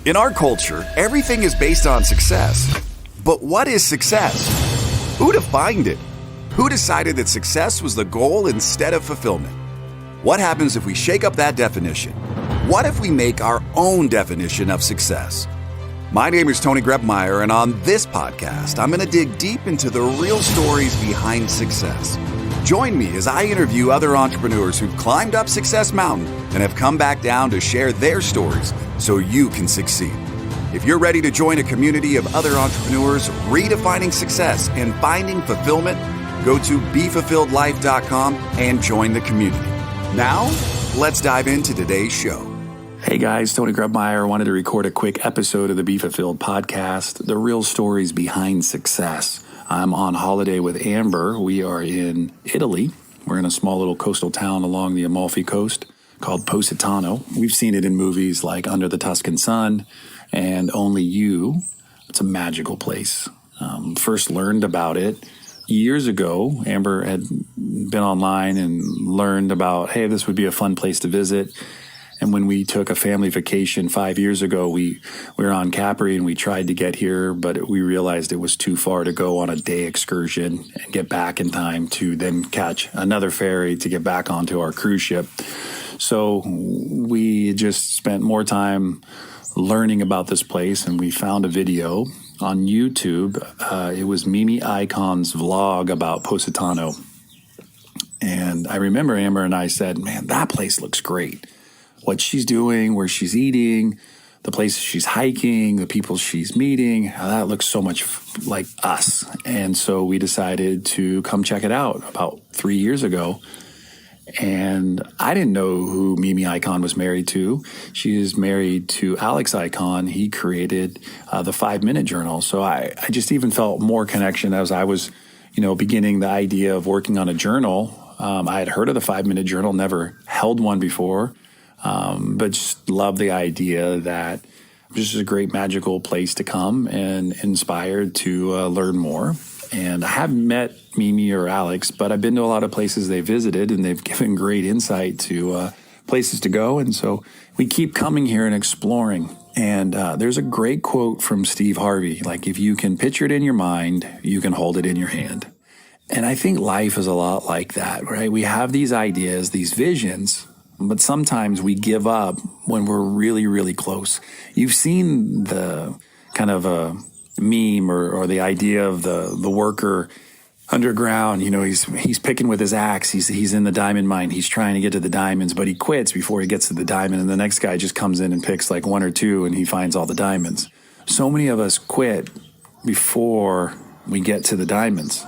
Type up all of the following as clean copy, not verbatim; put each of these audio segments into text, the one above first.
In our culture, everything is based on success. But what is success? Who defined it? Who decided that success was the goal instead of fulfillment? What happens if we shake up that definition? What if we make our own definition of success? My name is Tony Grebmeyer, and on this podcast, I'm going to dig deep into the real stories behind success. Join me as I interview other entrepreneurs who've climbed up Success Mountain and have come back down to share their stories so you can succeed. If you're ready to join a community of other entrepreneurs redefining success and finding fulfillment, go to BeFulfilledLife.com and join the community. Now, let's dive into today's show. Hey guys, Tony Grebmeyer. Wanted to record a quick episode of the Be Fulfilled podcast, the real stories behind success. I'm on holiday with Amber. We are in Italy. We're in a small little coastal town along the Amalfi Coast called Positano. We've seen it in movies like Under the Tuscan Sun and Only You. It's a magical place. First learned about it years ago. Amber had been online and learned about, hey, this would be a fun place to visit. And when we took a family vacation 5 years ago, we were on Capri and we tried to get here, but we realized it was too far to go on a day excursion and get back in time to then catch another ferry to get back onto our cruise ship. So we just spent more time learning about this place, and we found a video on YouTube. It was Mimi Icon's vlog about Positano. And I remember Amber and I said, man, that place looks great. What she's doing, where she's eating, the places she's hiking, the people she's meeting, that looks so much like us. And so we decided to come check it out about 3 years ago. And I didn't know who Mimi Icon was married to. She is married to Alex Icon. He created the 5-Minute Journal. So I just even felt more connection as I was, beginning the idea of working on a journal. I had heard of the 5-Minute Journal, never held one before. But just love the idea that this is a great magical place to come and inspired to learn more. And I haven't met Mimi or Alex, but I've been to a lot of places they visited, and they've given great insight to places to go. And so we keep coming here and exploring. And there's a great quote from Steve Harvey, like, if you can picture it in your mind, you can hold it in your hand. And I think life is a lot like that, right? We have these ideas, these visions, but sometimes we give up when we're really, really close. You've seen the kind of a meme or the idea of the worker underground. He's picking with his axe. He's in the diamond mine. He's trying to get to the diamonds, but he quits before he gets to the diamond. And the next guy just comes in and picks like one or two, and he finds all the diamonds. So many of us quit before we get to the diamonds.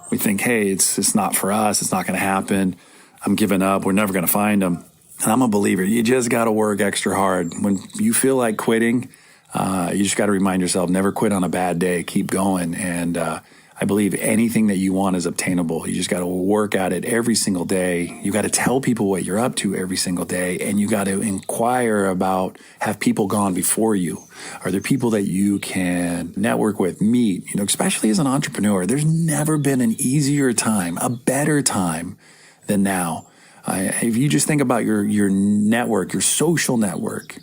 We think, hey, it's not for us. It's not going to happen. I'm giving up. We're never going to find them. And I'm a believer. You just got to work extra hard. When you feel like quitting, you just got to remind yourself, never quit on a bad day. Keep going. And I believe anything that you want is obtainable. You just got to work at it every single day. You got to tell people what you're up to every single day. And you got to inquire about, have people gone before you? Are there people that you can network with, meet? Especially as an entrepreneur, there's never been an easier time, a better time than now. If you just think about your network, your social network,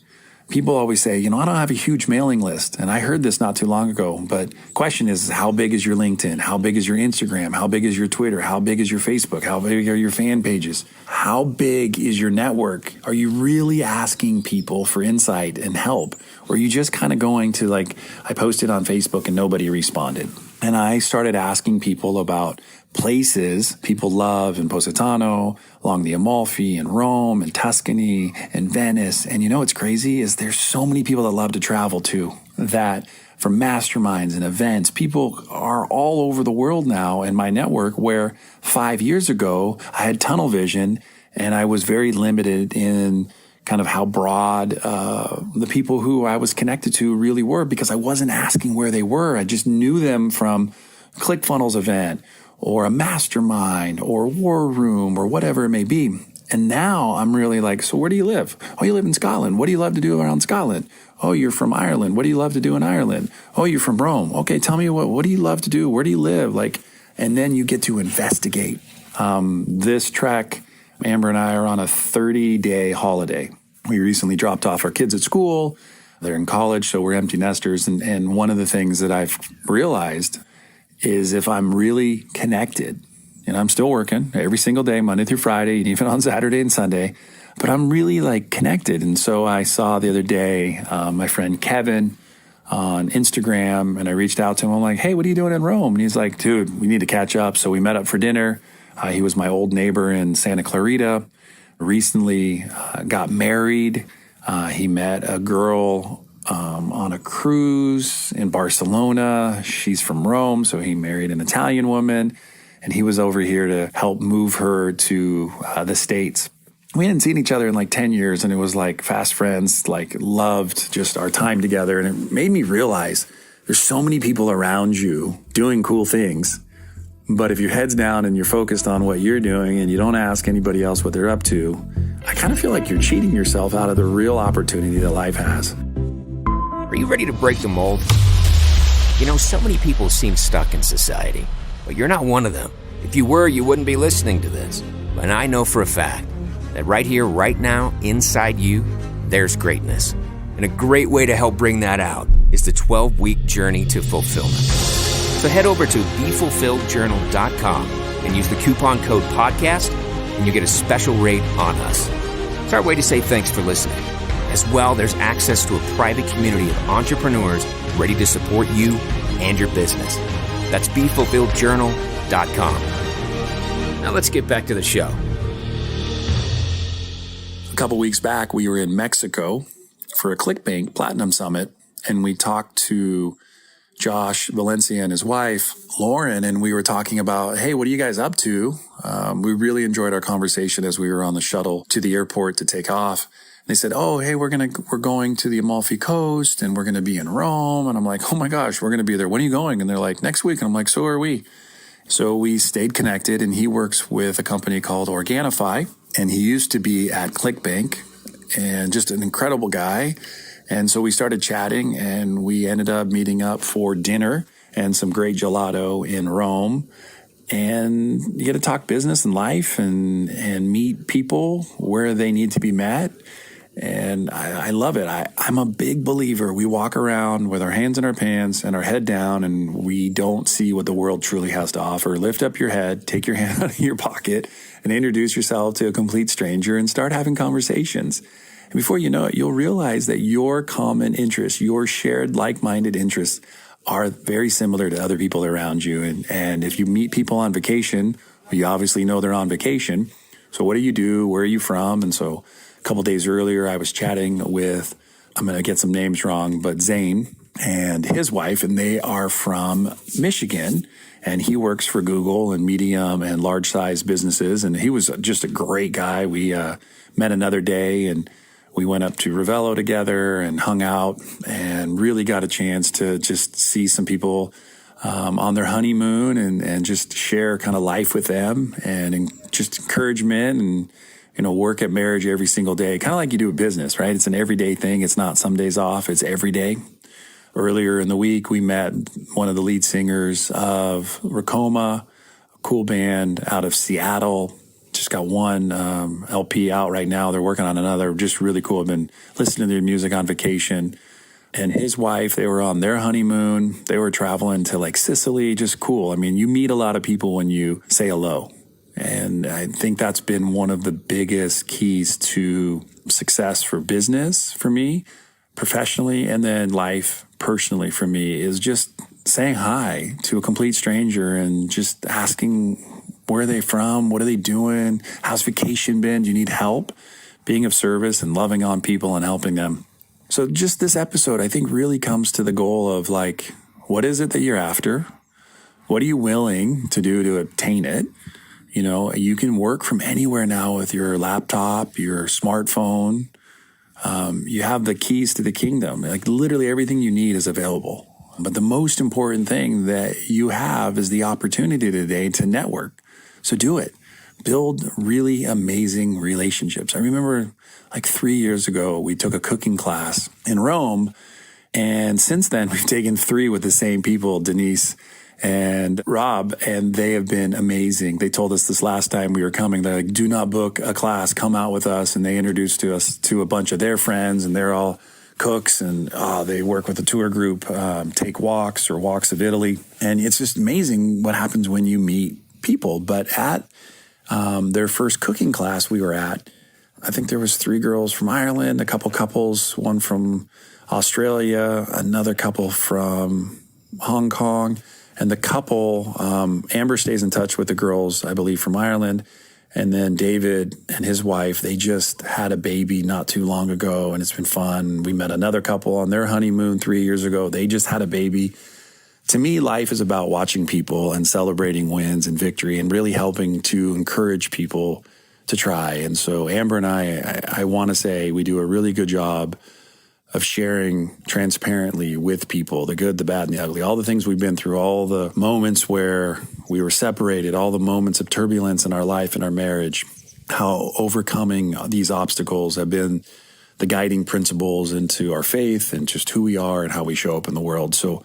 people always say, I don't have a huge mailing list. And I heard this not too long ago, but question is, how big is your LinkedIn? How big is your Instagram? How big is your Twitter? How big is your Facebook? How big are your fan pages? How big is your network? Are you really asking people for insight and help? Or are you just kind of going to, like, I posted on Facebook and nobody responded? And I started asking people about places people love in Positano, along the Amalfi, in Rome, and Tuscany, and Venice. And what's crazy is there's so many people that love to travel too, that from masterminds and events, people are all over the world now in my network, where 5 years ago I had tunnel vision and I was very limited in kind of how broad the people who I was connected to really were, because I wasn't asking where they were. I just knew them from ClickFunnels event or a mastermind or war room or whatever it may be. And now I'm really like, so where do you live? Oh, you live in Scotland. What do you love to do around Scotland? Oh, you're from Ireland. What do you love to do in Ireland? Oh, you're from Rome. Okay, tell me what do you love to do? Where do you live? And then you get to investigate. This trek, Amber and I are on a 30-day holiday. We recently dropped off our kids at school. They're in college, so we're empty nesters. And one of the things that I've realized is if I'm really connected, and I'm still working every single day, Monday through Friday, and even on Saturday and Sunday, but I'm really connected. And so I saw the other day my friend Kevin on Instagram, and I reached out to him. I'm like, hey, what are you doing in Rome? And he's like, dude, we need to catch up. So we met up for dinner. He was my old neighbor in Santa Clarita, recently got married. He met a girl on a cruise in Barcelona. She's from Rome, so he married an Italian woman, and he was over here to help move her to the States. We hadn't seen each other in 10 years, and it was fast friends, loved just our time together. And it made me realize there's so many people around you doing cool things. But if your head's down and you're focused on what you're doing and you don't ask anybody else what they're up to, I kind of feel like you're cheating yourself out of the real opportunity that life has. Are you ready to break the mold? So many people seem stuck in society, but you're not one of them. If you were, you wouldn't be listening to this. And I know for a fact that right here, right now, inside you, there's greatness. And a great way to help bring that out is the 12-week journey to fulfillment. So head over to BeFulfilledJournal.com and use the coupon code podcast, and you get a special rate on us. It's our way to say thanks for listening. As well, there's access to a private community of entrepreneurs ready to support you and your business. That's BeFulfilledJournal.com. Now let's get back to the show. A couple weeks back, we were in Mexico for a Clickbank Platinum Summit, and we talked to Josh Valencia and his wife, Lauren, and we were talking about, hey, what are you guys up to? We really enjoyed our conversation as we were on the shuttle to the airport to take off. They said, oh, hey, we're going to the Amalfi Coast, and we're going to be in Rome. And I'm like, oh my gosh, we're going to be there. When are you going? And they're like, next week. And I'm like, so are we. So we stayed connected, and he works with a company called Organifi, and he used to be at Clickbank, and just an incredible guy. And so we started chatting, and we ended up meeting up for dinner and some great gelato in Rome. And you get to talk business and life and meet people where they need to be met. And I love it. I'm a big believer. We walk around with our hands in our pants and our head down, and we don't see what the world truly has to offer. Lift up your head, take your hand out of your pocket, and introduce yourself to a complete stranger and start having conversations. And before you know it, you'll realize that your common interests, your shared like-minded interests are very similar to other people around you. And if you meet people on vacation, you obviously know they're on vacation. So what do you do? Where are you from? And so a couple days earlier, I was chatting with, I'm going to get some names wrong, but Zane and his wife, and they are from Michigan. And he works for Google and medium and large size businesses. And he was just a great guy. We met another day, and we went up to Ravello together and hung out and really got a chance to just see some people on their honeymoon and just share kind of life with them and just encouragement and, work at marriage every single day, kind of like you do a business, right? It's an everyday thing. It's not some days off. It's every day. Earlier in the week, we met one of the lead singers of Racoma, a cool band out of Seattle. Just got one LP out right now. They're working on another. Just really cool. I've been listening to their music on vacation. And his wife, they were on their honeymoon. They were traveling to Sicily. Just cool. I mean, you meet a lot of people when you say hello. And I think that's been one of the biggest keys to success for business for me, professionally, and then life personally for me is just saying hi to a complete stranger and just asking, where are they from? What are they doing? How's vacation been? Do you need help? Being of service and loving on people and helping them. So just this episode, I think, really comes to the goal of what is it that you're after? What are you willing to do to obtain it? You can work from anywhere now with your laptop, your smartphone. You have the keys to the kingdom. Literally everything you need is available. But the most important thing that you have is the opportunity today to network. So do it. Build really amazing relationships. I remember 3 years ago, we took a cooking class in Rome. And since then, we've taken 3 with the same people, Denise and Rob, and they have been amazing. They told us this last time we were coming, they're like, do not book a class, come out with us. And they introduced us to a bunch of their friends, and they're all cooks, and they work with a tour group, take walks or walks of Italy. And it's just amazing what happens when you meet people. But at their first cooking class we were at, I think there was 3 girls from Ireland, a couple couples, one from Australia, another couple from Hong Kong. And the couple, Amber stays in touch with the girls, I believe, from Ireland. And then David and his wife, they just had a baby not too long ago, and it's been fun. We met another couple on their honeymoon 3 years ago. They just had a baby. To me, life is about watching people and celebrating wins and victory and really helping to encourage people to try. And so Amber and I want to say we do a really good job of sharing transparently with people, the good, the bad, and the ugly, all the things we've been through, all the moments where we were separated, all the moments of turbulence in our life and our marriage, how overcoming these obstacles have been the guiding principles into our faith and just who we are and how we show up in the world. So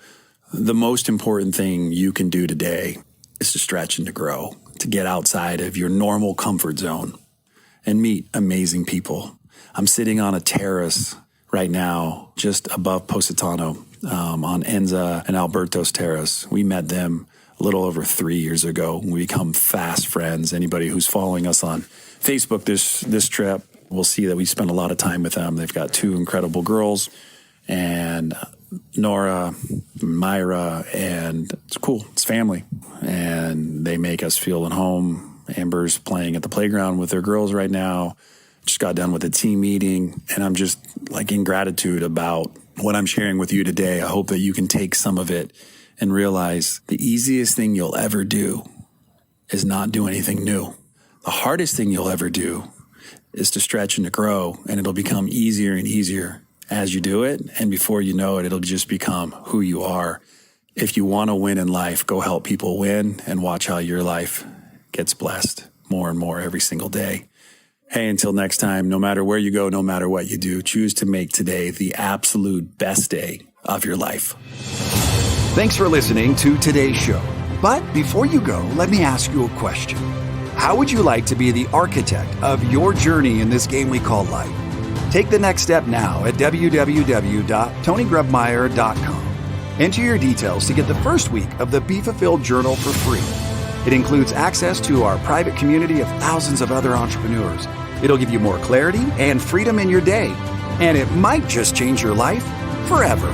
the most important thing you can do today is to stretch and to grow, to get outside of your normal comfort zone and meet amazing people. I'm sitting on a terrace right now, just above Positano, on Enza and Alberto's terrace. We met them a little over 3 years ago. We become fast friends. Anybody who's following us on Facebook this trip will see that we spent a lot of time with them. They've got 2 incredible girls, and Nora, Myra, and it's cool. It's family, and they make us feel at home. Amber's playing at the playground with their girls right now. Just got done with a team meeting, and I'm just like in gratitude about what I'm sharing with you today. I hope that you can take some of it and realize the easiest thing you'll ever do is not do anything new. The hardest thing you'll ever do is to stretch and to grow, and it'll become easier and easier as you do it. And before you know it, it'll just become who you are. If you want to win in life, go help people win and watch how your life gets blessed more and more every single day. Hey, until next time, no matter where you go, no matter what you do, choose to make today the absolute best day of your life. Thanks for listening to today's show. But before you go, let me ask you a question. How would you like to be the architect of your journey in this game we call life? Take the next step now at www.tonygrebmeyer.com. Enter your details to get the first week of the Be Fulfilled Journal for free. It includes access to our private community of thousands of other entrepreneurs. It'll give you more clarity and freedom in your day, and it might just change your life forever.